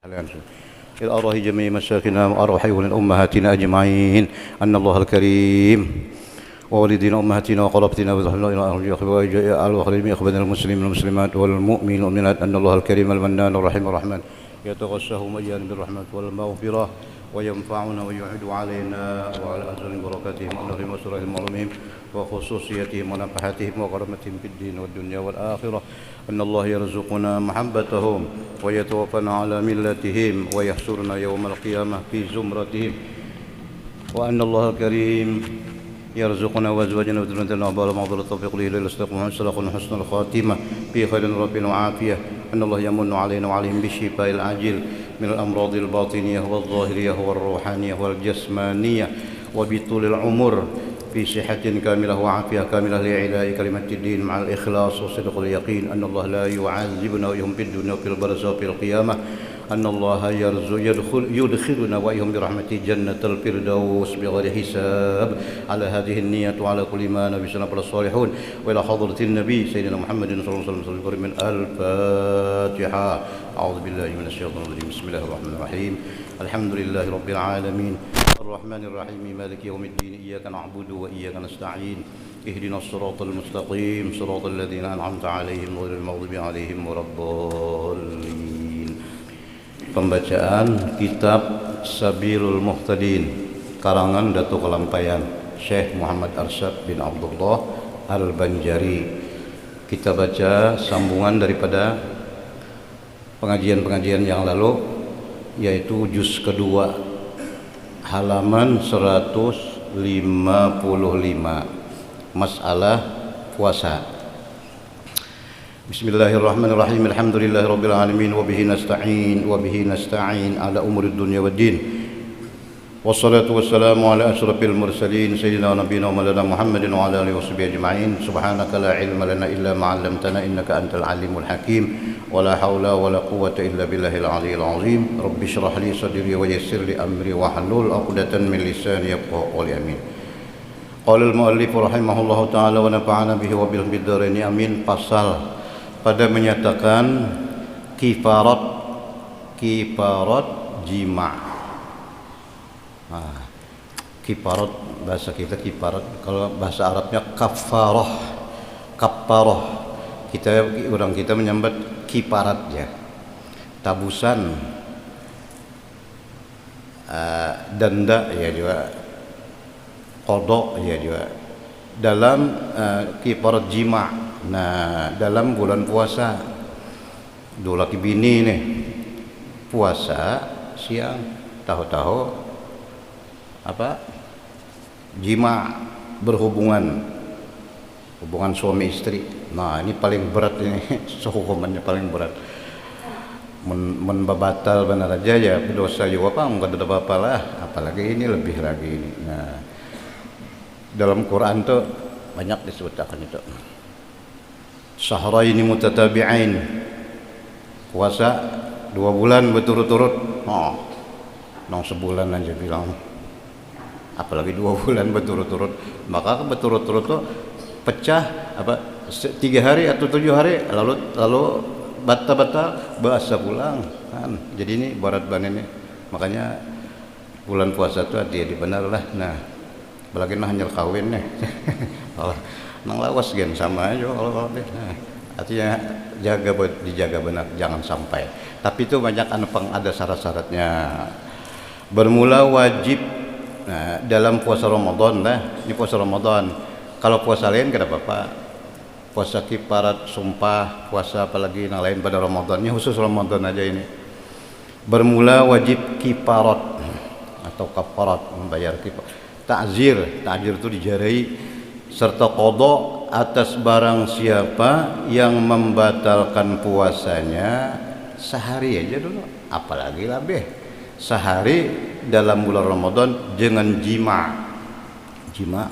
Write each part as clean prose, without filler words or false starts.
إلى أرواح جميع مشايخنا وأرواح أمهاتنا أجمعين أن الله الكريم ووالدينا أمهاتنا وقرابتنا وإخواننا المسلمين والمسلمات والمؤمنين والمؤمنات أن الله الكريم المنان الرحيم الرحمن يتغشاهم أيام بالرحمة والمغفرة وينفعنا ويعيد علينا وعلى أجل بركاتهم ونرهم وسرهم وعلمهم وخصوصيتهم ونفحاتهم وكرامتهم في الدين والدنيا والآخرة أن الله يرزقنا محبتهم ويتوفنا على ملتهم ويحشرنا يوم القيامة في زمرتهم وأن الله الكريم يرزقنا وأزواجنا وذريتنا وبارك مغفرة التوفيق له للاستقامة والسلام حسن الخاتمة في خير ربنا وعافية أن الله يمن علينا وعليهم بالشفاء العاجل من الأمراض الباطنية والظاهرية والروحانية والجسمانية وبطول العمر في صحة كاملة وعافية كاملة لإعلاء كلمة الدين مع الإخلاص وصدق اليقين أن الله لا يعذبنا وإياهم في الدنيا وفي البرزخ وفي القيامة أن الله يدخلنا وإياهم برحمته جنة الفردوس بغير حساب على هذه النية وعلى كل ما نبي سنة الصالحون وإلى حضرة النبي سيدنا محمد صلى الله عليه وسلم من الفاتحة. أعوذ بالله من الشيطان الرجيم. بسم الله الرحمن الرحيم. الحمد لله رب العالمين الرحمن الرحيم مالك يوم الدين إياك نعبد وإياك نستعين اهدنا الصراط المستقيم صراط الذين أنعمت عليهم غير المغضوب عليهم ولا الضالين. Pembacaan kitab Sabilul Muhtadin karangan Datuk Kelampaian Syekh Muhammad Arsyad bin Abdullah Al-Banjari. Kita baca sambungan daripada pengajian-pengajian yang lalu, yaitu juz kedua halaman 155, masalah puasa. Bismillahirrahmanirrahim. Alhamdulillahirabbil alamin wa bihi nasta'in ala umuri dunya waddin. Wassalatu wassalamu ala asyrafil mursalin sayyidina nabiyina maulana Muhammadin wa ala alihi washabihi ajma'in. Subhanaka la ilma lana illa ma 'allamtana innaka antal alimul hakim. Wa la haula wa la quwwata illa billahil aliyyil azim. Rabbi shrah li sadri wa yassir li amri wa hlul 'uqdatam min lisani yafqahu qawli. Amin. Qala al-muallif rahimahullahu ta'ala wa nafa'ana bihi wa bil bidarain amin. Pasal pada menyatakan kifarat jima'. Kifarat bahasa kita kifarat, kalau bahasa Arabnya kafarah. Orang kita menyambat kifarat ya, tabusan, denda ya juga, qada ya juga dalam kifarat jima'. Nah, dalam bulan puasa, dua laki bini nih puasa siang, tahu-tahu apa, jima', berhubungan suami istri. Nah, ini paling berat ini, hukumannya paling berat. Membatal benar aja ya, berdosa juga apa, enggak ada apa-apa lah, apalagi ini lebih lagi ini. Nah, dalam Quran tuh banyak disebutkan itu. Syahraini mutatabi'ain, puasa 2 bulan berturut-turut. Nong sebulan aja bilang, apalagi 2 bulan berturut-turut. Maka berturut-turut tuh pecah apa 3 hari atau 7 hari lalu batal bahasa pulang kan. Jadi ini barat ban ini. Makanya bulan puasa tuh hati-hati benar lah. Nah, apalagi nah hanya kawin nih. Nang lawas gen sama aja kalau nah, artinya dijaga benar, jangan sampai. Tapi itu banyak ada syarat-syaratnya. Bermula wajib dalam puasa Ramadan lah. Ini puasa Ramadan. Kalau puasa lain kada apa-apa. Puasa kifarat, sumpah, puasa apalagi yang lain pada Ramadannya, khusus Ramadan aja ini. Bermula wajib kifarat atau kafarat, membayar kifarat. Ta'zir itu dijarai serta qada atas barang siapa yang membatalkan puasanya sehari aja dulu, apalagi lebih sehari dalam bulan Ramadan dengan jima'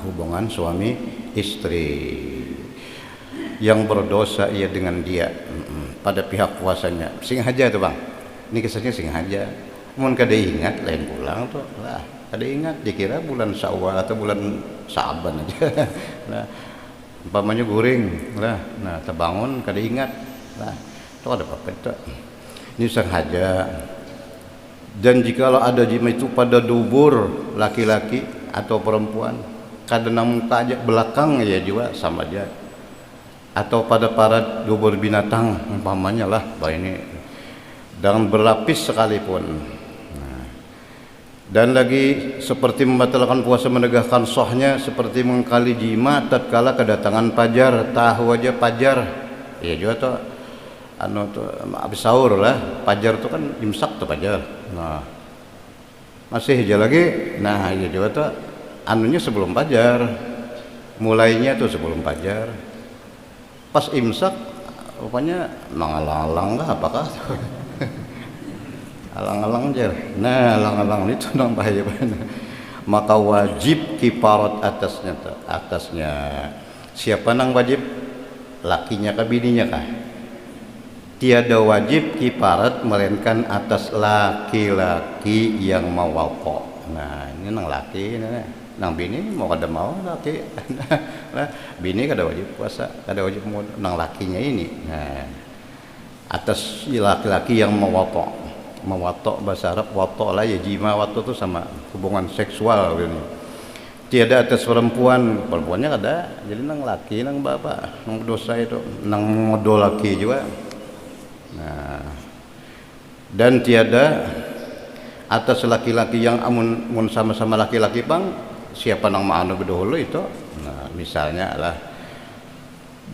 hubungan suami istri yang berdosa ia dengan dia pada pihak puasanya. Sengaja tuh bang, ini kisahnya sengaja. Mun kada ingat lain pulang tuh lah, kada ingat dikira bulan Syawal atau bulan Sa'ban aja. Nah, umpamanya guring lah, nah terbangun kada ingat lah, itu ada apa itu. Ini sengaja Dan jikalau ada jima itu pada dubur laki-laki atau perempuan, kadang muka aja belakang ya juga sama aja, atau pada para dubur binatang umpamanya lah, ini dan berlapis sekalipun. Dan lagi seperti membatalkan puasa menegakkan sahnya, seperti mengkali jima tatkala kedatangan fajar. Tahu aja fajar ya juga tuh tuh habis sahur lah, fajar tuh kan imsak tuh fajar. Nah masih aja lagi, nah ya juga tuh anunya sebelum fajar, mulainya tuh sebelum fajar, pas imsak rupanya alang-alang lah apakah alang-alang aja. Nah alang-alang itu nang bahaya banget. Maka wajib kiparat atasnya. Siapa nang wajib? Lakinya kah bininya kah? Tiada wajib kiparat melainkan atas laki-laki yang mawaqo. Nah ini nang laki, nang bini mau kada mau laki. Nah, bini kada wajib puasa, kada wajib nang lakinya ini. Nah atas laki-laki yang mawaqo. Mewatok bahasa Arab watok lah ya, jima watok itu sama hubungan seksual ini. Tiada atas perempuannya ada, jadi nang laki nang bapak nang dosa itu nang modo laki juga. Nah dan tiada atas laki-laki yang amun sama-sama laki-laki bang, siapa nang maanu bedahulu itu. Nah misalnya lah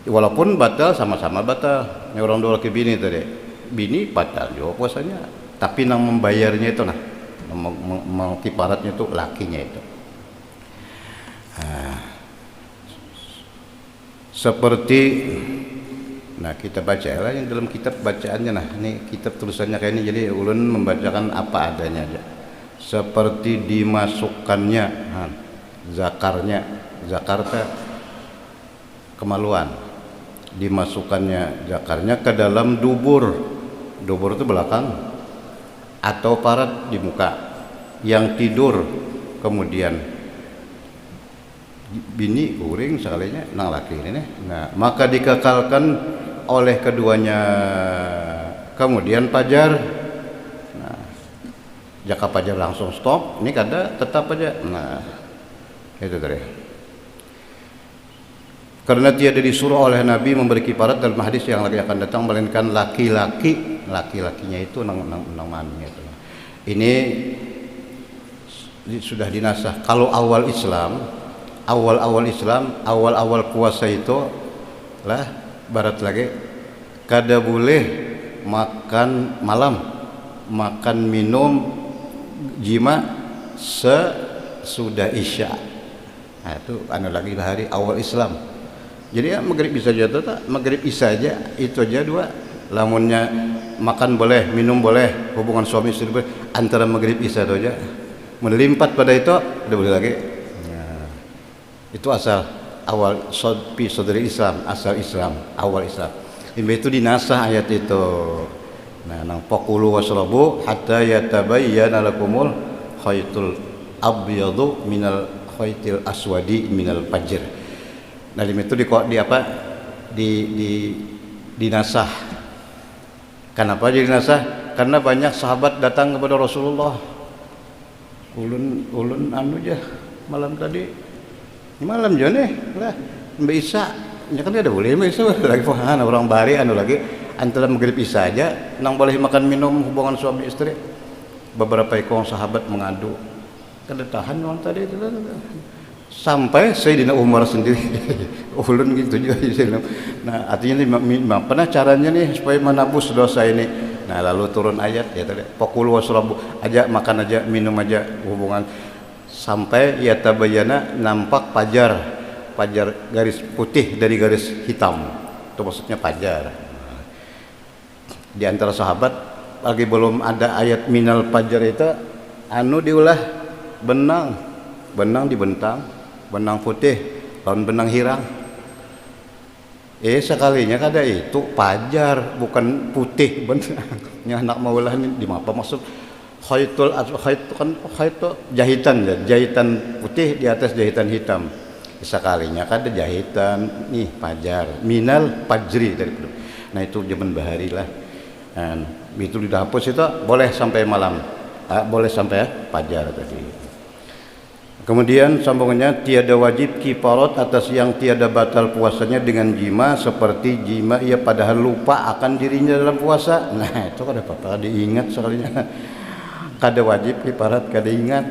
walaupun batal sama-sama batal, orang dua laki bini batal juga puasanya, tapi nang membayarnya itu mau kiparatnya itu lakinya itu. Seperti kita baca lah yang dalam kitab bacaannya. Ini kitab tulisannya kayak ini, jadi ulun membacakan apa adanya aja. Seperti dimasukkannya zakarnya kemaluan, dimasukkannya zakarnya ke dalam dubur itu belakang atau parat di muka, yang tidur kemudian bini uring sekalinya nang laki ini. Nah maka dikekalkan oleh keduanya kemudian fajar. Nah jika fajar langsung stop, ini kada tetap aja. Nah itu tadi. Karena tiada disuruh oleh Nabi memberi kiparat dalam hadis yang lagi akan datang melainkan laki-lakinya itu nang mannya itu. Ini sudah dinasah. Kalau awal puasa itu lah barat lagi kada boleh makan malam, makan minum jima sesudah isya. Nah itu lagi hari awal Islam. Jadi ya maghrib bisa jatuh tak, maghrib isya aja itu aja dua. Lamunnya makan boleh, minum boleh, hubungan suami istri boleh, antara maghrib isya itu aja. Melimpat pada itu udah boleh lagi. Nah, itu asal awal sodri Islam, asal Islam, awal Islam. Ini itu dinasah ayat itu. Nah, nang fakulu wasrabu hatta yatabayyana lakumul khaytul abyadu minal khaytil aswadi minal fajr. Nah, itu dinasah. Kenapa jadi dinasah? Karena banyak sahabat datang kepada Rasulullah. Ulun aja malam tadi. Ini malam je nih lah. Mbak Isa, ya kan ada boleh Mbak Isa lagi fahan orang bari lagi antara maghrib Isya aja nang boleh makan minum hubungan suami istri. Beberapa ekor sahabat mengadu. Kada tahan orang tadi itu. Sampai Sayyidina Umar sendiri ulun gitu juga. Nah artinya pernah caranya nih supaya menebus dosa ini. Nah lalu turun ayat ya tadi fakulu wasrabu aja, makan aja, minum aja, hubungan sampai ya tabayyana, nampak fajar garis putih dari garis hitam, itu maksudnya fajar. Di antara sahabat lagi belum ada ayat minal fajar itu diulah benang dibentang, benang putih lawan benang hirang. Sekalinya kada itu fajar bukan putih benang. Nya anak maulah ni di apa maksud khayt jahitan putih di atas jahitan hitam. Sekalinya kada jahitan nih fajar minal fajri dari itu. Nah itu zaman bahari lah. Dan itu dihapus itu boleh sampai malam. boleh sampai fajar tadi. Kemudian sambungannya, tiada wajib kifarat atas yang tiada batal puasanya dengan jima, seperti jima ia padahal lupa akan dirinya dalam puasa. Nah itu kada apa-apa diingat sekalinya. Kada wajib kifarat, kada ingat,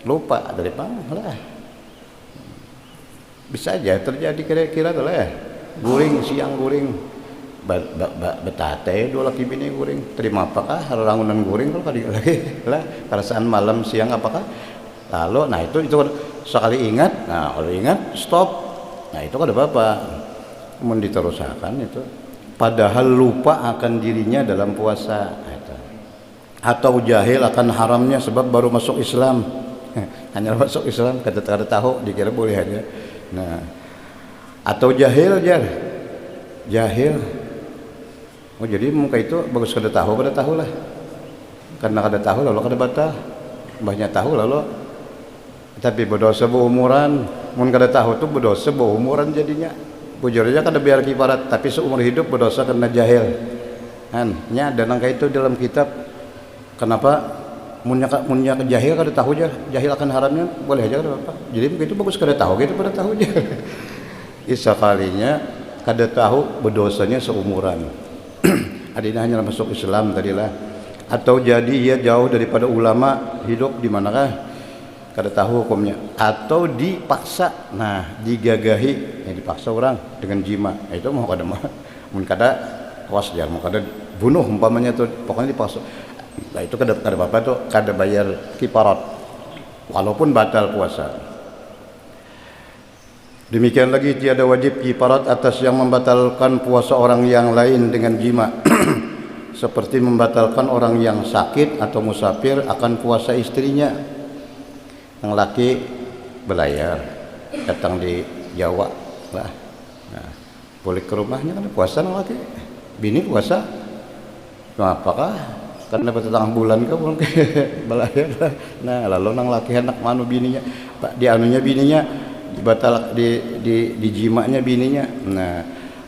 lupa dari mana lah. Bisa aja terjadi kira-kira lah ya. Guring siang guring, betate dua laki bini guring. Terima apakah rangunan guring kalau kali lagi lah. Perasaan malam siang apakah? Lalu, nah itu sekali ingat, nah kalau ingat stop, nah itu kada apa-apa. Kemudian diteruskan itu. Padahal lupa akan dirinya dalam puasa, atau jahil akan haramnya sebab baru masuk Islam. Hanya masuk Islam kada tahu, dikira boleh aja. Nah, atau jahil. Oh jadi muka itu bagus kada tahu lah. Karena kada tahu lalu kada batal. Banyak tahu lalu tapi berdosa berumuran. Mun kada tahu tuh berdosa berumuran jadinya. Bujurnya kada biar kifarat, tapi seumur hidup berdosa karena jahil. Nya ada nangka itu dalam kitab. Kenapa munnya jahil kada tahu aja, jahil akan haramnya boleh aja kada apa. Jadi begitu bagus kada tahu gitu pada tahu aja. Isa kalinya kada tahu berdosanya seumuran. Adina hanya masuk Islam tadilah. Atau jadi ia jauh daripada ulama, hidup di manakah? Kada tahu hukumnya. Atau dipaksa, nah digagahi, dipaksa orang dengan jima. Itu mau kada mah. Mun kada awas jangan mau kada bunuh umpamanya tuh, pokoknya dipaksa. Nah itu kada apa-apa tuh, kada bayar kifarat walaupun batal puasa. Demikian lagi tiada wajib kifarat atas yang membatalkan puasa orang yang lain dengan jima. Seperti membatalkan orang yang sakit atau musafir akan puasa istrinya. Yang laki belayar datang di Jawa lah. Nah, boleh ke rumahnya kan puasa yang laki. Bini puasa. Apakah karena bertetangah bulan ke mungkin belayar. Nah, lalu nang laki hendak manu bininya, Pak di anunya bininya batal di jimanya bininya. Nah,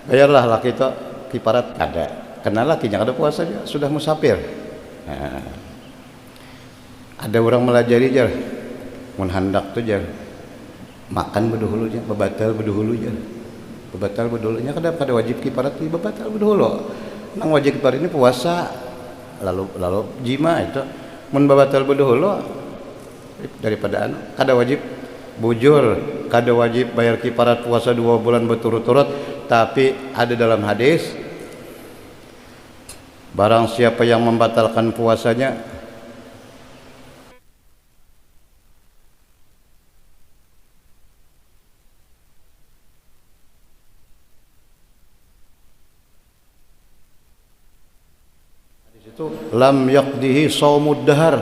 bayarlah laki itu kifarat ada. Karena lakinya kada puasa juga, sudah musafir. Nah, ada orang melajari jar. Mun handak tu jar makan bedahulu jar, bebatal bedahulu jar. Bebatal bedahulunya kada wajib kifarat, bebatal bedahulu. Nang wajib kifarat ini puasa. Lalu jima itu mun batal bedahulu daripada kada wajib bujur, kada wajib bayar kifarat puasa 2 bulan berturut-turut. Tapi ada dalam hadis, barang siapa yang membatalkan puasanya itu lam yaqdihi shaumud dahar,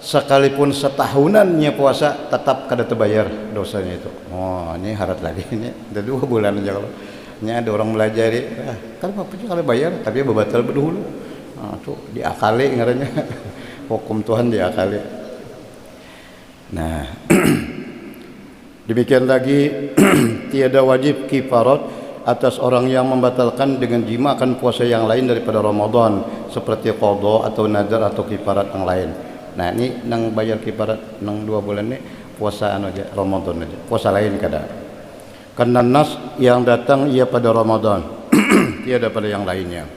sekalipun setahunannya puasa tetap kada terbayar dosanya itu. Oh ini harat lagi ini ada 2 bulan aja kalau ini ada orang melajari kan apa sih kalau bayar tapi batal berdahulu. Nah tuh diakali ngarannya hukum Tuhan diakali. Nah demikian lagi tiada wajib kifarat atas orang yang membatalkan dengan jima akan puasa yang lain daripada Ramadan, seperti qada atau nadar atau kifarat yang lain. Nah ini nang bayar kifarat nang 2 bulan ini puasa aja Ramadan aja, puasa lain kada. Karena nas yang datang ia pada Ramadan, tiada pada yang lainnya.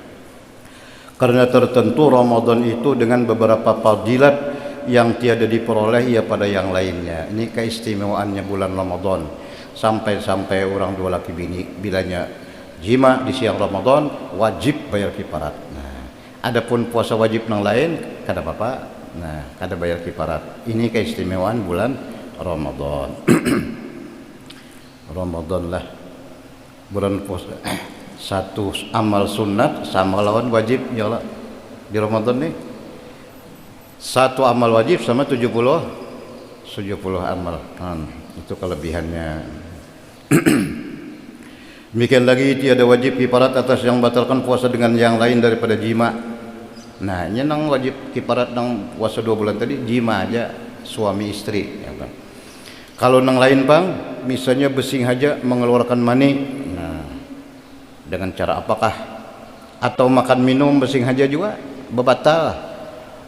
Karena tertentu Ramadan itu dengan beberapa fadilat yang tiada diperoleh ia pada yang lainnya. Ini keistimewaannya bulan Ramadan. Sampai orang 2 laki bini bilanya jima di siang Ramadan wajib bayar kifarat. Nah, adapun puasa wajib yang lain kada apa-apa. Nah, kada bayar kifarat. Ini keistimewaan bulan Ramadan. Ramadan lah bulan puasa. Satu amal sunat sama lawan wajib ya Allah. Di Ramadan nih satu amal wajib sama 70 amal. Itu kelebihannya. Demikian lagi tiada wajib kifarat atas yang batalkan puasa dengan yang lain daripada jima. Nah ini nang wajib kifarat nang puasa 2 bulan tadi jima aja suami istri ya kan. Kalau nang lain bang misalnya besing aja mengeluarkan mani, nah dengan cara apakah? Atau makan minum besing aja juga bebatal.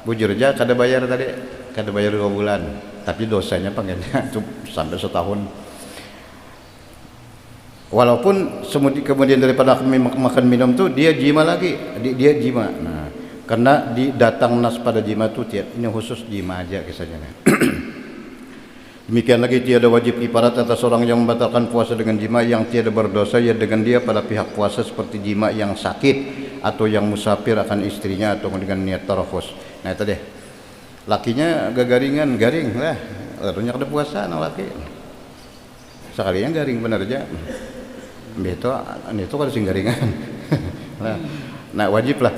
bujur aja kada bayar tadi, kada bayar 2 bulan, tapi dosanya pengennya itu sampai setahun. Walaupun kemudian daripada makan minum tuh dia jima lagi, dia jima. Nah, karena datang nas pada jima tuh ini khusus jima aja kisahnya. Demikian lagi tiada wajib kifarat atas orang yang membatalkan puasa dengan jima yang tiada berdosa ya dengan dia pada pihak puasa seperti jima yang sakit atau yang musafir akan istrinya atau dengan niat tarafus. Nah itu deh, lakinya garing lah, harusnya kada puasa anak laki. Sekalinya garing benar aja. Itu kada sing garingan. Nah wajib lah,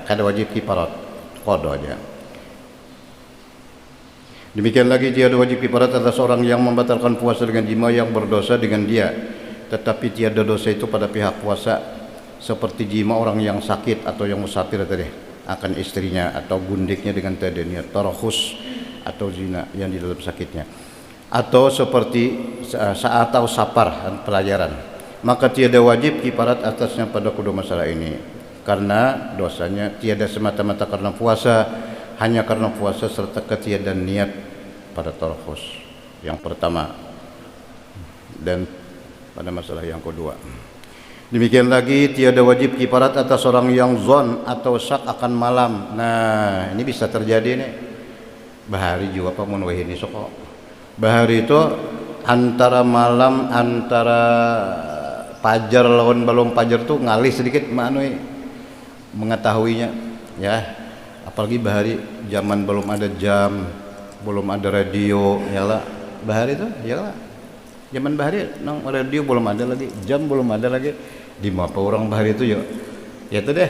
kada wajib kifarat, qada aja. Demikian lagi tiada wajib kifarat atas orang yang membatalkan puasa dengan jima yang berdosa dengan dia, tetapi tiada dosa itu pada pihak puasa seperti jima orang yang sakit atau yang musafir tadi akan istrinya atau gundiknya dengan tiada niat tarakhus atau zina yang di dalam sakitnya, atau seperti saat atau safar pelajaran, maka tiada wajib kifarat atasnya pada kedua masalah ini karena dosanya tiada semata-mata karena puasa, hanya karena puasa serta ketiadaan niat pada tarakhus yang pertama dan pada masalah yang kedua. Demikian lagi tiada wajib kifarat atas orang yang zon atau syak akan malam. Nah ini bisa terjadi nih bahari juga apa mun ini soko bahari itu antara malam antara pajar lawan balong pajar tuh ngalih sedikit manui mengetahuinya ya. Apalagi bahari zaman belum ada jam, belum ada radio, yalah bahari itu, yalah zaman bahari nang radio belum ada lagi, jam belum ada lagi, di mana orang bahari itu ya itu deh.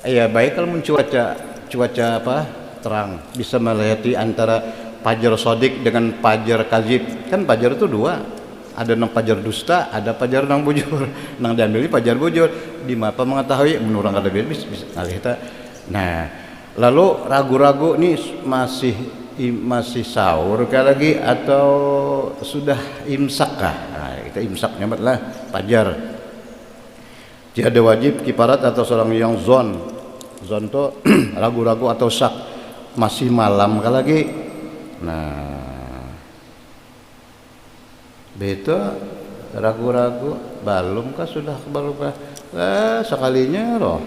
Ya baik kalau cuaca apa terang bisa melihati antara fajar sodik dengan fajar kadzib. Kan fajar itu dua, ada nang fajar dusta, ada fajar nang bujur. Nang diambil fajar bujur, di mana mengetahui menurut kada bisa ngalih ta. Nah lalu ragu-ragu nih masih sahur kah lagi atau sudah imsak kah? Nah, kita imsak nyamat lah fajar. Tiada wajib kifarat atau seorang yang zon tu ragu-ragu atau syak masih malam kah lagi. Nah beta ragu-ragu balum kah sudah balum kah? Sekalinya loh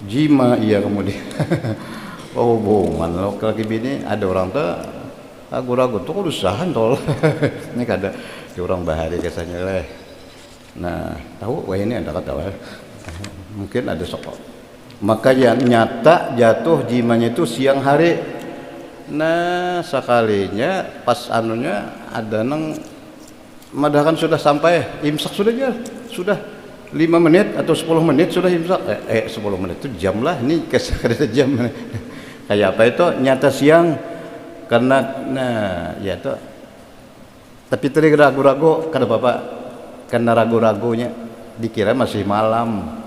jima iya kemudian oh hubungan lo lagi bini ada orang tuh ragu-ragu tuh urusan tol ini kada di orang bahari kesannya leh. Nah tahu wah ini ada kata wah mungkin ada sokok maka yang nyata jatuh jimanya itu siang hari. Nah sekalinya pas anunya ada nang madahan sudah sampai imsak sudah 5 menit atau 10 menit sudah imsak 10 menit itu jam lah ini ada jam kayak apa itu nyata siang karena nah ya itu tapi tadi ragu-ragu kada apa-apa karena ragu-ragunya dikira masih malam.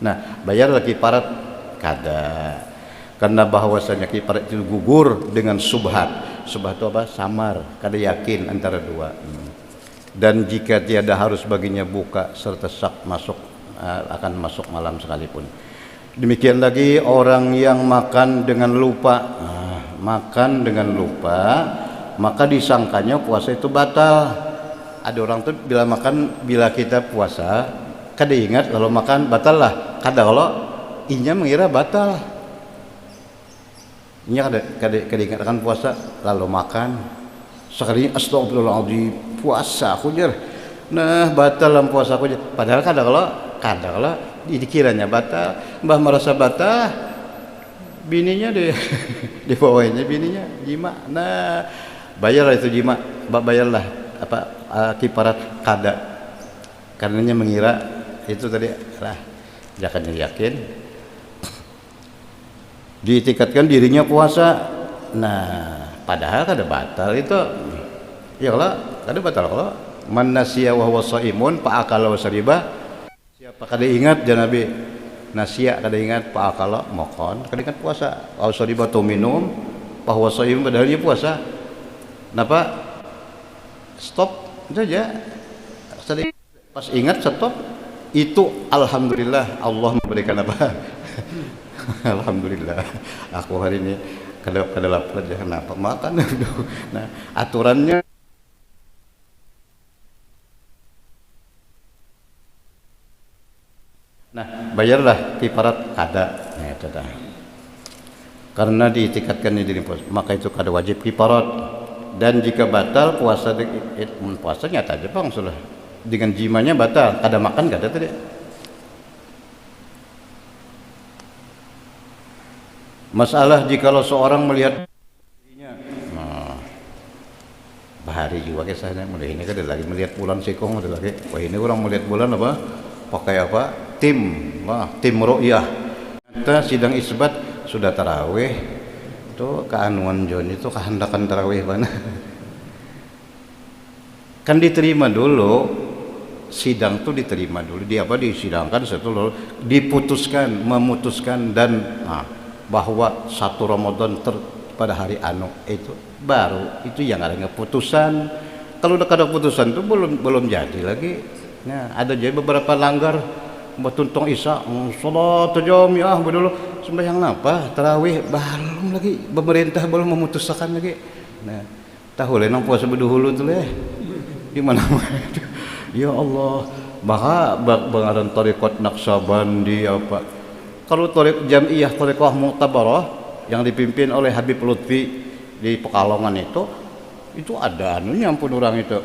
Nah bayar lagi kifarat kada karena bahwasanya kifarat itu gugur dengan subhat itu apa samar kada yakin antara dua. Dan jika tiada harus baginya buka serta syak akan masuk malam sekalipun. Demikian lagi orang yang makan dengan lupa. Makan dengan lupa maka disangkanya puasa itu batal. Ada orang tuh bila kita puasa kada ingat kalau makan batal lah. Kada kalau inya mengira batal. Inya kada ingat akan puasa lalu makan. Sekali astagfirullahaladzim puasa aku jer. Nah batal dalam puasa aku jer. Padahal kada kalau dikiranya batal. Mbah merasa batal bininya di bawahnya bininya jima. Nah bayarlah itu jima, bayarlah apa kifarat kada karenanya mengira itu tadi lah jangan yakin diitikatkan dirinya puasa. Nah padahal kada batal itu ya kalau kada batal kalau man nasiya wa huwa shaimun fa akala wa syariba siapa kada ingat janabi nasiya kada ingat fa akala makan kada ingat puasa wa syariba tu minum fa huwa shaim padahal dia puasa. Napa stop saja pas ingat stop itu alhamdulillah Allah memberikan apa Alhamdulillah aku hari ini kada lapar aja kenapa makan. Nah aturannya, nah bayarlah kifarat ada, nah itu dah. Karena diitikadkan di puasa maka itu kada wajib kifarat. Dan jika batal puasa puasa nyata aja bang sudah dengan jimanya batal, kada makan kada tadi. Masalah jikalau seorang melihat dirinya, nah, bahari juga kisahnya, mulai ini kan ada lagi melihat bulan sikong, ada lagi, wah ini orang melihat bulan apa, pakai apa, tim ru'yah. Kita sidang isbat sudah tarawih, itu keanuan John itu kehendakan tarawih mana? Kan diterima dulu, sidang tuh diterima dulu, disidangkan setelah memutuskan dan bahwa satu Ramadan pada hari anu itu baru itu yang ada keputusan. Kalau udah ada keputusan itu belum jadi lagi. Nah ada jadi beberapa langgar bertuntong isya sholat jam ya dulu sembahyang apa tarawih belum lagi, pemerintah belum memutuskan lagi. Nah tahu lah nang puasa berdahulu tuh di mana ya Allah maka bangaran tarekat Naqsabandi apa. Kalau tarekat Jamiah Tarekat Mu'tabarah yang dipimpin oleh Habib Lutfi di Pekalongan itu ada anunya ampun orang itu.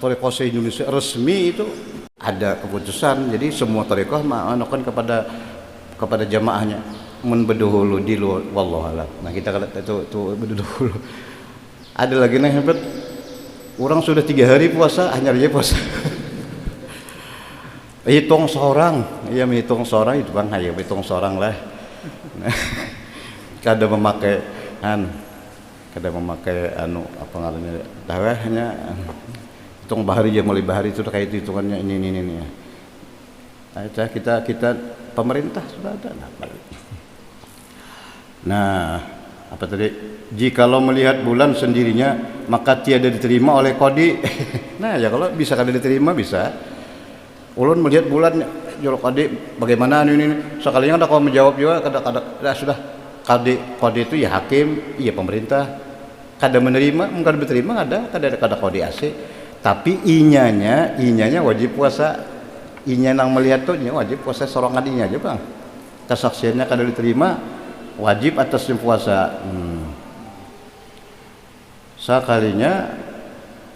Tarekat se-Indonesia resmi itu ada keputusan, jadi semua tarekat mengandalkan kepada jamaahnya berdahulu di luar wallahualam. Nah kita kalau itu berdahulu ada lagi nih hebat orang sudah 3 hari puasa hanya dia puasa. Hitung seorang, iya menghitung seorang itu bang, ayo hitung seorang lah. Kada memakai anu apa ngarannya, hanya hitung bahari ya mulai bahari itu kayak hitungannya ini. Nah, kita pemerintah sudah ada. Nah, apa tadi? Jikalau melihat bulan sendirinya maka tiada diterima oleh kodi. Nah ya kalau bisa kada diterima bisa. Ulun melihat bulan jorok adik bagaimana ini sekalinya ada kau menjawab juga kada sudah kode itu ya hakim iya pemerintah kada menerima mungkin diterima kada kode AC tapi inyanya wajib puasa nang melihat tuh wajib puasa sorongan inya aja bang kesaksiannya kada diterima wajib atas puasa sekalinya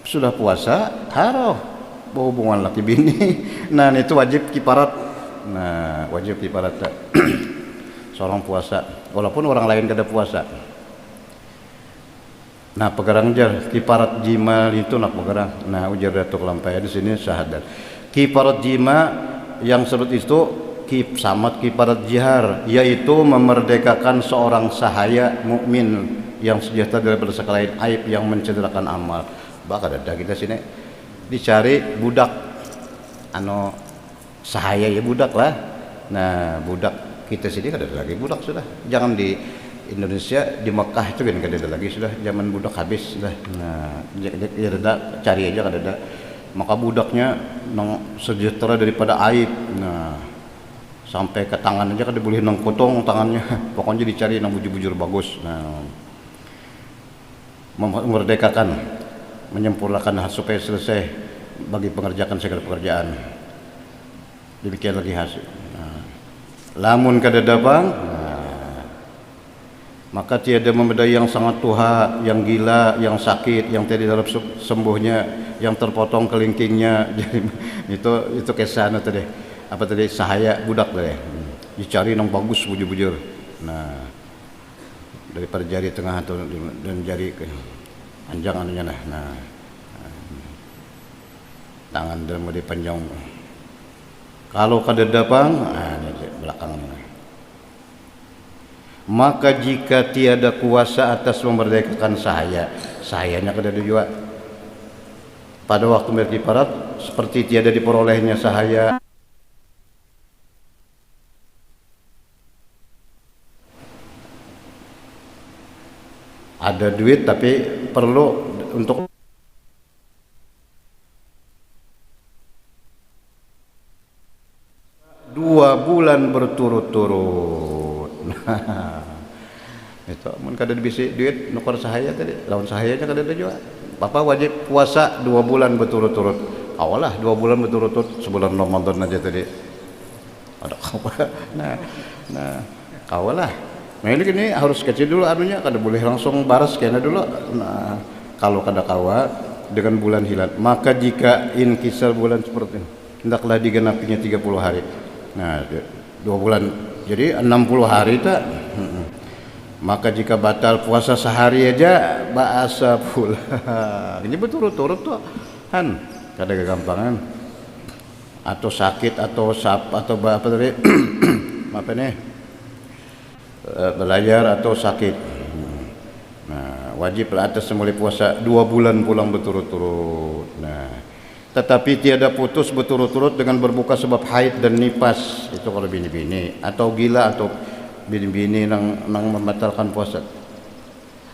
sudah puasa haroh berhubungan laki bini. Nah itu wajib kifarat. Nah wajib kifarat seorang puasa walaupun orang lain kada puasa. Nah pegarang jar kifarat jima itu nak pegarang. Nah ujar datuk lampai di sini syahadat. Kifarat jima yang sebut itu sama kifarat jihar yaitu memerdekakan seorang sahaya mukmin yang sejahtera daripada segala aib yang mencederakan amal. Bakal ada kita sini dicari budak anu sahaya ya budak lah. Nah budak kita sini kada ada lagi budak sudah, jangan di Indonesia di Mekah itu kan kada ada lagi sudah, zaman budak habis sudah. Nah ya ada cari aja kada ada, maka budaknya nang sejahtera daripada aib. Nah sampai ke tangan aja kada boleh nang potong tangannya, pokoknya dicari nang bujur-bujur bagus. Nah memerdekakan, menyempurnakan supaya selesai bagi pengerjakan segala pekerjaan. Demikian lagi hasil. Nah, lamun kada dabang, maka tiada membedai yang sangat tuha, yang gila, yang sakit, yang tidak dalam sembuhnya, yang terpotong kelingkingnya. Jadi itu kesana tadi. Apa tadi sahaya budak tadi. Dicari yang bagus bujur-bujur. Nah, daripada jari tengah atau dan jari panjang anunya lah. Nah, tangan dan mudi panjang. Kalau kada dabang, ini belakangnya. Maka jika tiada kuasa atas memerdekakan sahayanya kada juga. Pada waktu berkifarat seperti tiada diperolehnya sahaya. Ada duit tapi perlu untuk 2 bulan berturut-turut. Itu mun kada bisi duit nukar sahaya tadi, lawan sahayanya kada ada juga. Bapak wajib puasa 2 bulan berturut-turut. Awalah 2 bulan berturut-turut, sebulan Ramadan aja tadi. Ada kawa. Nah, kawalah. Nah ini harus kecil dulu anunya, kada boleh langsung baras kena dulu. Nah, kalau kada kawa dengan bulan hilal, maka jika inkisar bulan seperti ini, hendaklah digenapinya 30 hari. Nah, 2 bulan. Jadi 60 hari tak. Maka jika batal puasa sehari aja bahasa pula. Ini berturut-turut tuh kan kada kegampangan. Atau sakit atau atau apa tadi? Apa nih? Belajar atau sakit. Nah, wajiblah atas mulai puasa 2 bulan pulang berturut-turut. Nah, tetapi tiada putus berturut-turut dengan berbuka sebab haid dan nifas. Itu kalau bini-bini atau gila atau bini-bini nang membatalkan puasa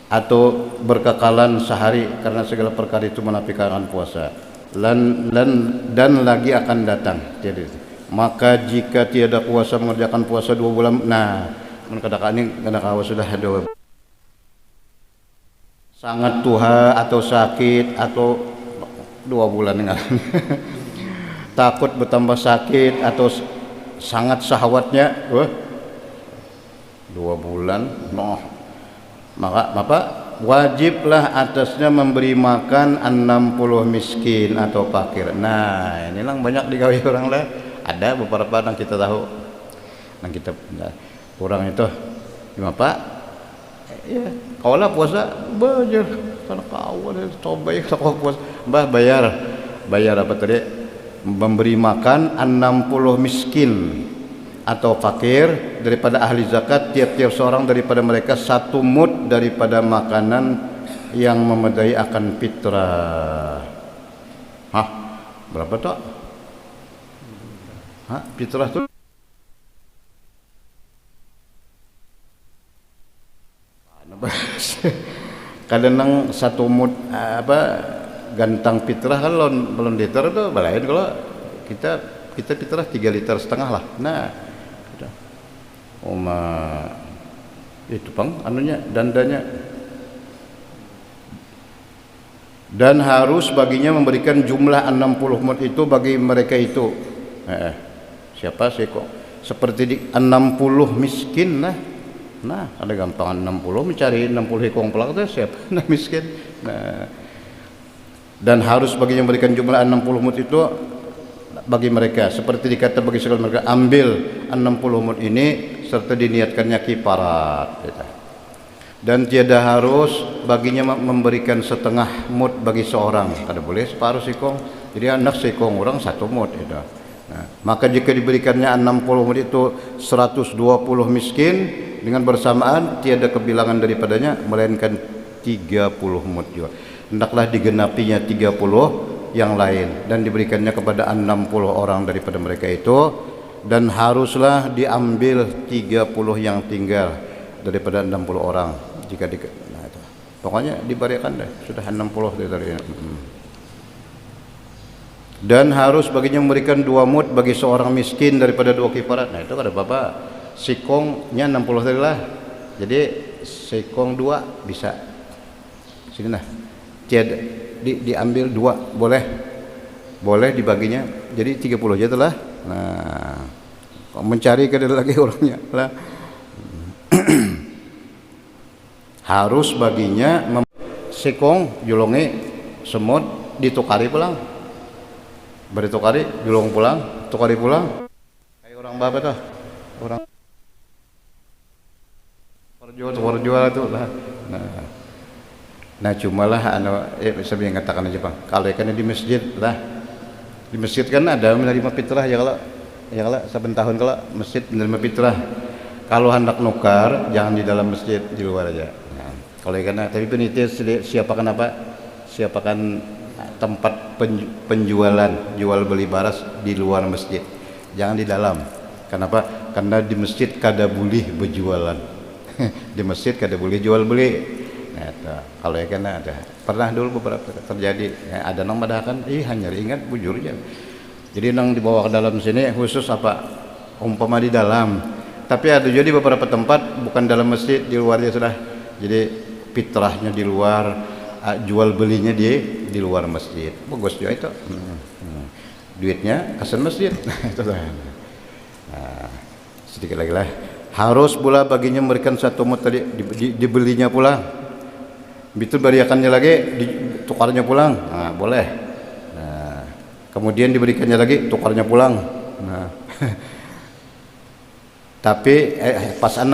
atau berkekalan sehari karena segala perkara itu menafikan puasa dan lagi akan datang. Jadi maka jika tiada kuasa mengerjakan puasa 2 bulan, nah kadang ini kadang sudah ada sangat tuha atau sakit atau 2 bulan takut bertambah sakit atau sangat syahwatnya 2 bulan, maka Bapak wajiblah atasnya memberi makan 60 miskin atau fakir. Nah, ini lang banyak digawe orang lah. Ada beberapa yang kita tahu, yang kita kurang itu, gimana Pak? Ya, kalau lah puasa bayar, karena kau ada coba ya kalau puasa, bayar apa tadi? Memberi makan 60 miskin atau fakir daripada ahli zakat, tiap-tiap seorang daripada mereka 1 mud daripada makanan yang memadai akan fitrah. Hah? Berapa tak? Hah? Fitrah tu? Kadang 1 mud apa gantang fitrah kan belum liter tu balain kalau kita fitrah 3,5 liter lah. Nah, itu pang anunya dandanya, dan harus baginya memberikan jumlah 60 mud itu bagi mereka itu. Siapa sih kok seperti di 60 miskin lah. Nah, ada gampang 60 mencari 60 hekong pelak itu siapa nah miskin. Nah, dan harus baginya memberikan jumlah 60 mud itu bagi mereka, seperti dikata bagi segala mereka, ambil 60 mud ini serta diniatkannya kifarat. Dan tiada harus baginya memberikan setengah mud bagi seorang, kada boleh separuh sikong. Jadi anak sikong orang 1 mud itu. Nah, maka jika diberikannya 60 mud itu 120 miskin dengan bersamaan tiada kebilangan daripadanya melainkan 30 mud juga. Hendaklah digenapinya 30 yang lain dan diberikannya kepada 60 orang daripada mereka itu, dan haruslah diambil 30 yang tinggal daripada 60 orang jika nah itu. Pokoknya diberikan deh sudah 60 dari dan harus baginya memberikan 2 mud bagi seorang miskin daripada 2 kifarat. Nah itu kada apa-apa, sikongnya 60 tadi lah, jadi sikong 2 bisa sini nah tiada diambil 2 boleh dibaginya jadi 30 aja telah. Nah, mencari ke lagi orangnya lah. Harus baginya sikong julongi semut ditukari pulang, beritukari julong pulang, tukari pulang kayak orang bapak tuh, orang perjual itu lah. Nah cumalah saya yang katakan aja Bang, kalau ikannya di masjid lah, di masjid kan ada menerima fitrah ya kalau saben tahun kalau masjid menerima fitrah. Kalau hendak nukar jangan di dalam masjid, di luar aja. Nah, kalau ikannya tapi penitia siapakan apa? Siapakan tempat penjualan jual beli baras di luar masjid, jangan di dalam. Kenapa? Karena di masjid kada boleh berjualan. Di masjid kada boleh jual beli. Nah, kalau ya kan ada pernah dulu beberapa terjadi ya, ada nang madakan hanya ingat bujur aja. Jadi nang dibawa ke dalam sini khusus apa umpama di dalam Tapi ada jadi beberapa tempat bukan dalam masjid, di luarnya sudah. Jadi fitrahnya di luar, jual belinya di luar masjid. Bagus juga itu. Duitnya kasan masjid. Itu sedikit lagi lah. Harus pula baginya memberikan satu mut tadi dibelinya pula. Itu beriakannya lagi, tukarnya pulang. Nah, boleh. Nah, kemudian diberikannya lagi, tukarnya pulang. Nah. Tapi pas 60.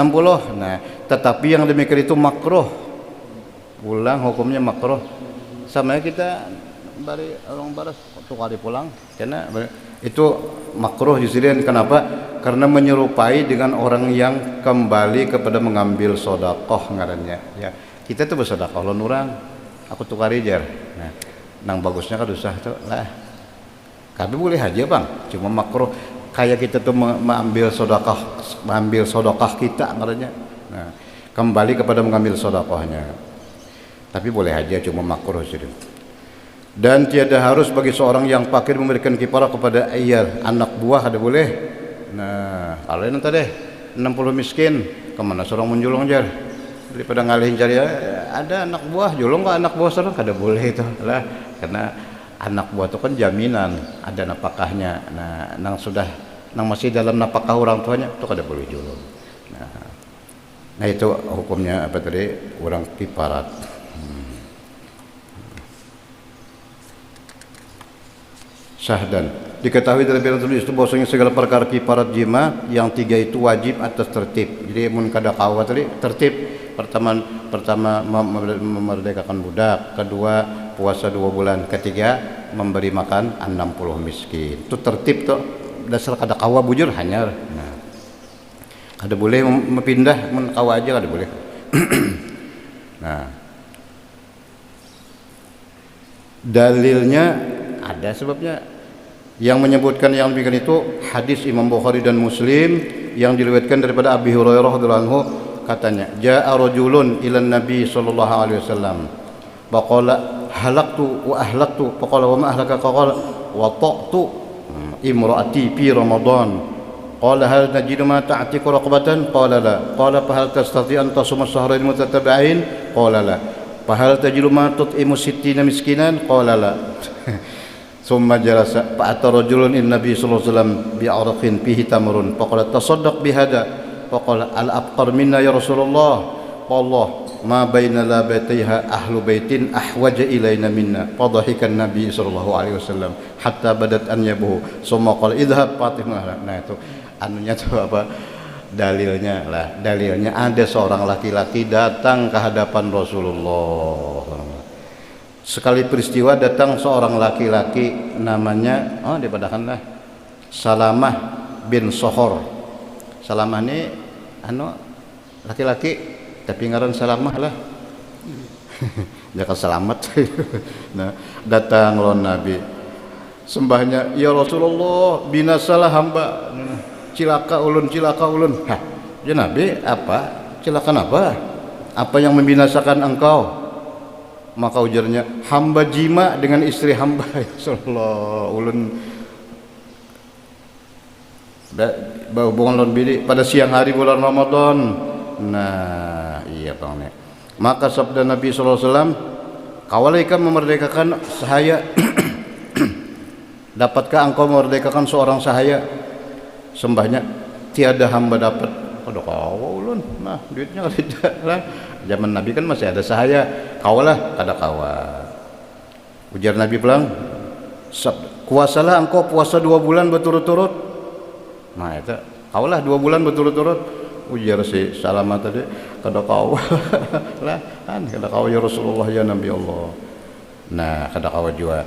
Nah, tetapi yang demikian itu makruh. Pulang hukumnya makruh. Sama kita bari orang baras tukari pulang. Karena itu makruh justru. Kenapa? Karena menyerupai dengan orang yang kembali kepada mengambil sedekah ngarannya. Ya, kita tuh bersedekah lawan orang, aku tukari jar. Nah, nang bagusnya kan usah tuh lah. Tapi boleh aja bang, cuma makruh. Kayak kita tuh mengambil sedekah kita ngarannya. Nah, kembali kepada mengambil sedekahnya. Tapi boleh aja, cuma makruh jadi. Dan tiada harus bagi seorang yang fakir memberikan kifarah kepada ayah anak buah, ada boleh. Nah, kalau ini tadi 60 miskin, kemana seorang menjulung jar? Daripada ngalihin cari ada anak buah, julung ke anak buah seorang, kada boleh itu lah. Karena anak buah itu kan jaminan ada napakahnya. Nah, nang masih dalam napakah orang tuanya itu kada boleh julung. Nah itu hukumnya apa tadi? Orang kifarat. Syahdan, diketahui dari firman Tuhan itu bahwasanya segala perkara kifarat jima yang 3 itu wajib atas tertib. Jadi mun kada kawa tadi tertib. Pertama memerdekakan budak, kedua puasa 2 bulan, ketiga memberi makan 60 miskin. Itu tertib tuh. Dasar kada kawa bujur hanya. Nah, kada boleh mempindah mun kawa aja kada boleh. Nah, dalilnya ada sebabnya. Yang menyebutkan yang demikian itu hadis Imam Bukhari dan Muslim yang diriwayatkan daripada Abi Hurairah radhiyallahu anhu, katanya jaa rajulun ila Nabi sallallahu alaihi wasallam faqala halaktu wa ahlaktu faqala wa ma ahlaka qala wa ta'tu imraati fi ramadan qala hal najidu ma ta'tiqu raqabatan qala la qala fa hal tastati an tasuma shahrayn mutatabi'ain qala la fa hal tajidu ma tut'imu 60 miskinan qala la. Summa jalasa fa'ata rajulun in Nabi sallallahu alaihi wasallam bi'araqin fihi tamrun faqala tasaddaq bihada faqala al-abqar minna ya Rasulullah wallah ma baina labataiha ahlu baitin ahwaja ilaina minna fadhahikan Nabi sallallahu alaihi wasallam hatta badat an yabuhu summa qala idhhab fatimah. Nah itu anunya tuh apa dalilnya lah, dalilnya ada seorang laki-laki datang ke hadapan Rasulullah. Sekali peristiwa datang seorang laki-laki namanya dipadakanlah Salamah bin Sohor. Salamah ini laki-laki tapi ngaran Salamah lah. Jangan selamat. Nah, datang lawan Nabi. Sembahnya, ya Rasulullah, binasalah hamba. Cilaka ulun. Hah, ya Nabi, apa? Cilakan apa? Apa yang membinasakan engkau? Maka ujarnya, hamba jima dengan istri hamba. Ya Rasulullah, ulun berhubungan lawan bini pada siang hari bulan Ramadan. Nah, iya Bang. Maka sabda Nabi sallallahu alaihi wasallam, "Kawalaika memerdekakan sahaya." Dapatkah engkau memerdekakan seorang sahaya? Sembahnya, tiada hamba dapat. Ada kawa ulun. Nah, duitnya kada lah. Zaman Nabi kan masih ada sahaya. Kawalah kada kawa. Ujar Nabi pulang, "Kuasalah engkau puasa 2 bulan berturut-turut." Nah, itu kawalah 2 bulan berturut-turut. Ujar si Salamah tadi, kada kawa. Lah, kan kada kawa ya Rasulullah ya Nabi Allah. Nah, kada kawa juga.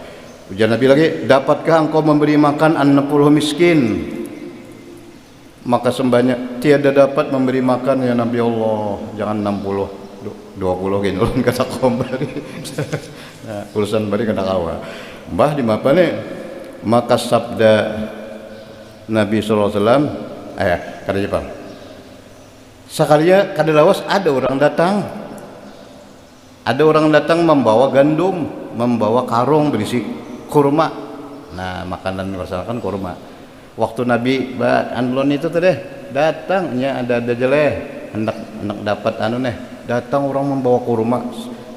Ujar Nabi lagi, "Dapatkah engkau memberi makan 60 miskin?" Maka sembahnya, tiada dapat memberi makan ya Nabi Allah. Jangan 60, 20 gini ulun kata kombari. Nah, urusan bari kada kawa. Mbah di apa nih? Maka sabda Nabi sallallahu alaihi wasallam, kada Jepang. Sakalia kada lawas ada orang datang. Ada orang datang membawa gandum, membawa karung berisi kurma. Nah, makanan masakan kurma. Waktu Nabi anlon itu tadi datangnya ada jeleh hendak dapat datang orang membawa kurma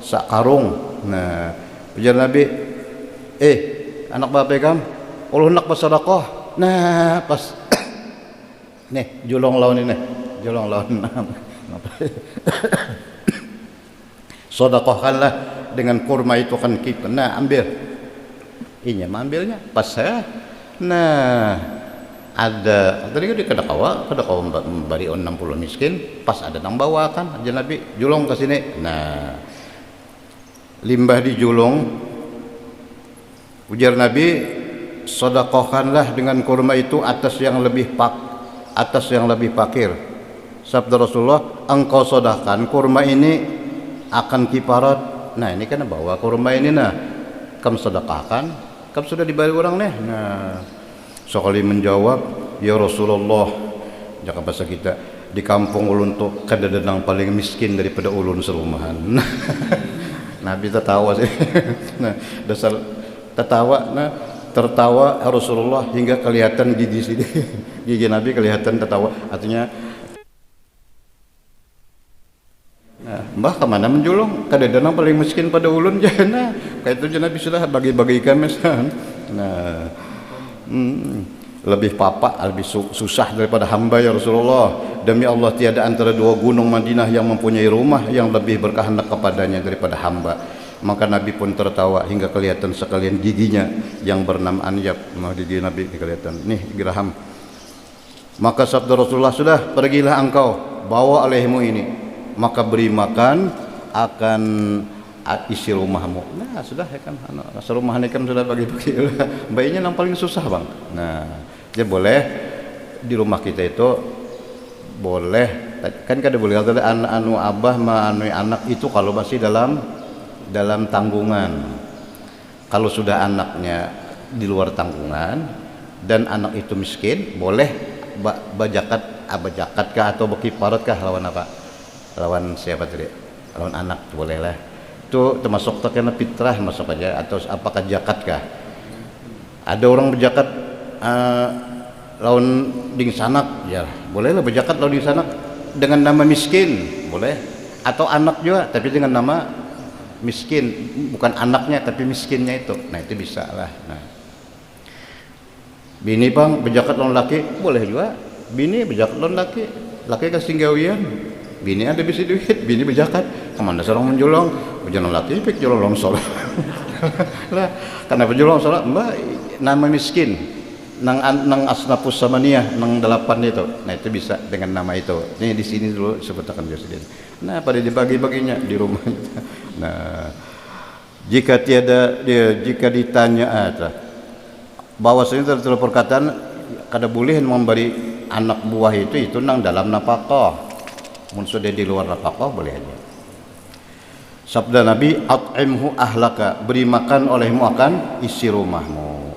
sak karung. Nah ujar Nabi, anak bapak kam Allah hendak bersedekah. Nah pas nih julong lawan ini julong lawan sedekahkanlah dengan kurma itu kan kita. Nah ambil inya ambilnya pas saya. Nah ada tadi di kedakawa bari 60 miskin pas ada nang bawa kan aja Nabi julong ke sini. Nah limbah di julong ujar Nabi, sedekahkanlah dengan kurma itu atas yang lebih fakir. Sabda Rasulullah, engkau sedekahkan kurma ini akan kiparat. Nah ini kan bawa kurma ini kam sedekahkan, kam sudah diberi orang Nah sekali menjawab, ya Rasulullah, jaka bahasa kita di kampung ulun tuh kadang-kadang paling miskin daripada ulun serumahan. Nabi tertawa sih. Nah dasar tertawa Rasulullah hingga kelihatan gigi Nabi kelihatan tertawa. Artinya mbah kemana menjulung kadang-kadang paling miskin pada ulun jana kayak itu Nabi sudah bagi-bagikan misalnya. Nah lebih lebih susah daripada hamba ya Rasulullah. Demi Allah tiada antara dua gunung Madinah yang mempunyai rumah yang lebih berkah kepadanya daripada hamba. Maka Nabi pun tertawa hingga kelihatan sekalian giginya yang bernama Anyab. Gigi Nabi kelihatan nih geraham. Maka sabda Rasulullah, sudah pergilah engkau bawa olehmu ini, maka beri makan akan isi rumahmu. Nah sudah ya kan serumah ini kan sudah bagi-bagi. Bayinya yang paling susah bang. Nah jadi boleh di rumah kita itu boleh kan kada boleh kalau anu abah ma anu anak itu kalau masih dalam tanggungan. Kalau sudah anaknya di luar tanggungan dan anak itu miskin, boleh bajakat kah atau berkiparat kah lawan apa? Lawan siapa tadi? Lawan anak boleh lah. Itu termasuk terkena fitrah masuk aja atau apakah zakat kah? Ada orang berzakat lawan ding sanak ya boleh lah berzakat lawan ding sanak dengan nama miskin boleh atau anak juga tapi dengan nama miskin bukan anaknya tapi miskinnya itu. Nah itu bisa lah. Nah bini bang berzakat lawan laki boleh juga. Bini berzakat lawan laki kasih gawian. Bini ada bisa duit, bini berzakat. Kemana seorang menjulang? Berjalan laki, pik julang longsor. Lah, karena berjulang longsor, mbak nama miskin, nang asnafus samaniyah, nang 8 itu. Nah itu bisa dengan nama itu. Ini di sini dulu sebutkan jadi. Nah pada dibagi-baginya di rumah. Nah jika ditanya bahwasanya tertulis perkataan kada boleh memberi anak buah itu nang dalam nafkah. Mun sudah di luar nafkah boleh aja. Sabda Nabi, at'imhu ahlaka, beri makan olehmu akan isi rumahmu.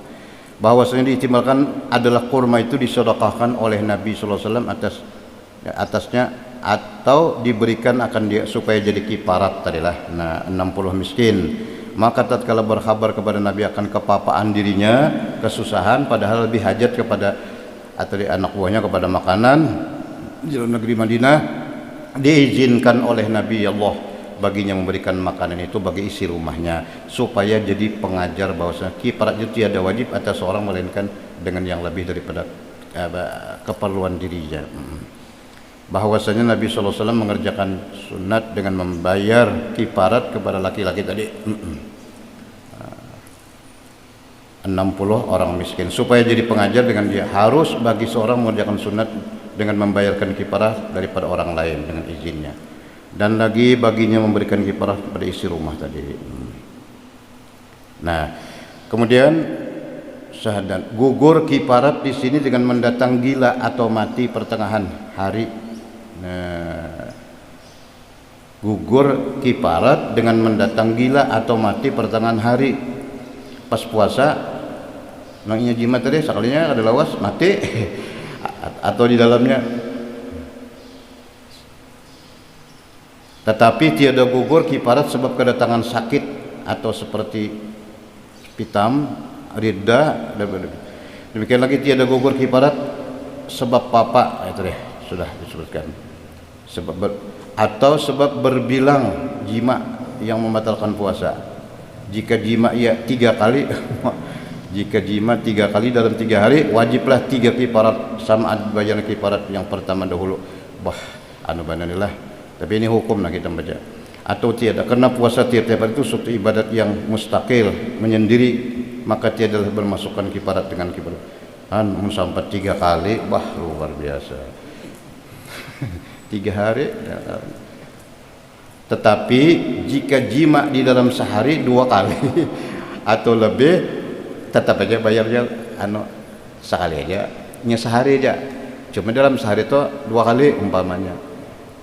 Bahwasanya diistimalkan adalah kurma itu disedekahkan oleh Nabi sallallahu alaihi wasallam atasnya atau diberikan akan dia supaya jadi kiparat tadilah. Nah 60 miskin. Maka tatkala berkhabar kepada Nabi akan kepapaan dirinya, kesusahan padahal lebih hajat kepada atau anak buahnya kepada makanan di negeri Madinah, diizinkan oleh Nabi Allah baginya memberikan makanan itu bagi isi rumahnya supaya jadi pengajar bahwasanya kiparat itu tiada wajib atas seorang melainkan dengan yang lebih daripada keperluan dirinya. Bahwasanya Nabi SAW mengerjakan sunat dengan membayar kiparat kepada laki-laki tadi 60 orang miskin supaya jadi pengajar dengan dia harus bagi seorang mengerjakan sunat dengan membayarkan kiparah daripada orang lain dengan izinnya dan lagi baginya memberikan kiparah pada isi rumah tadi. Nah kemudian syahadat gugur kiparat di sini dengan mendatang gila atau mati pertengahan hari. Nah gugur kiparat dengan mendatang gila atau mati pertengahan hari pas puasa nangnya jimat tadi sekalinya ada lawas mati atau di dalamnya. Tetapi tiada gugur kiparat sebab kedatangan sakit atau seperti pitam, ridha. Demikian lagi tiada gugur kiparat sebab papa itu deh sudah disebutkan. Atau sebab berbilang jima yang membatalkan puasa. Jika jima ya 3 kali jika jima 3 kali dalam 3 hari, wajiblah 3 kifarat sama bayar kifarat yang pertama dahulu. Wah, anu bananilah. Tapi ini hukum nak kita baca. Atau tiada, karena puasa tiap-tiap hari itu suatu ibadat yang mustaqil, menyendiri, maka tiada bermasukkan kifarat dengan kifarat. Sampai 3 kali, wah luar biasa. 3 hari. Tetapi jika jima di dalam sehari 2 kali atau lebih, tetap aja bayarnya sekali aja, sehari aja. Cuma dalam sehari itu 2 kali umpamanya,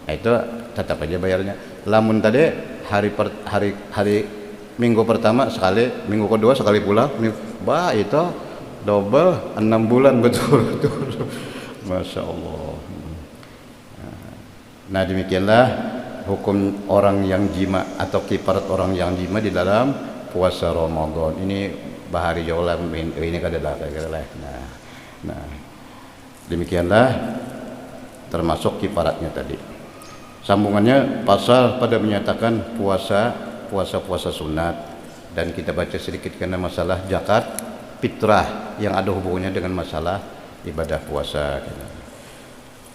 itu tetap aja bayarnya. Lamun tadi hari minggu pertama sekali, minggu kedua sekali pula, bah itu double 6 bulan betul-betul. Masya Allah. Nah demikianlah hukum orang yang jima atau kifarat orang yang jima di dalam puasa Ramadan. Ini bahari jaulah ini kadalah. Nah demikianlah termasuk kifaratnya tadi. Sambungannya pasal pada menyatakan puasa sunat, dan kita baca sedikit karena masalah zakat fitrah yang ada hubungannya dengan masalah ibadah puasa.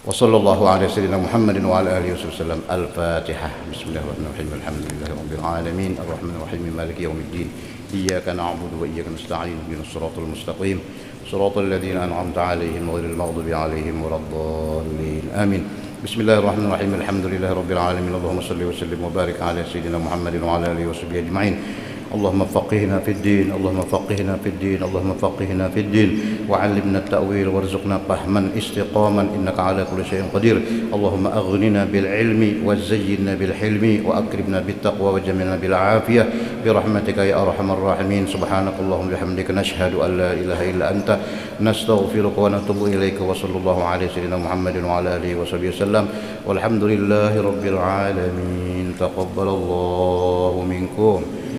Wassallallahu ala sayyidina Muhammadin wa ala alihi wasallam. Al-Fatihah. Bismillahirrahmanirrahim. Alhamdulillahi rabbil alamin. Arrahmanir rahim. Maliki yaumiddin. Iyyaka na'budu wa iyyaka nasta'in. Ihdinas siratal mustaqim. Siratal ladzina an'amta 'alaihim ghairil maghdubi 'alaihim waladdallin. Amin. Bismillahirrahmanirrahim. Alhamdulillahi rabbil alamin. Allahumma shalli wa sallim wa barik ala sayyidina Muhammadin wa ala alihi washabbihi ajma'in. اللهم فقهنا في الدين اللهم فقهنا في الدين اللهم فقهنا في الدين وعلمنا التأويل وارزقنا فهما استقاما إنك على كل شيء قدير اللهم أغننا بالعلم وزينا بالحلم وأكرمنا بالتقوى وجملنا بالعافية برحمتك يا أرحم الراحمين سبحانك اللهم وبحمدك نشهد أن لا إله إلا أنت نستغفرك ونتوب إليك وصلى الله على سيدنا محمد وعلى آله وصحبه وسلم والحمد لله رب العالمين تقبل الله منكم.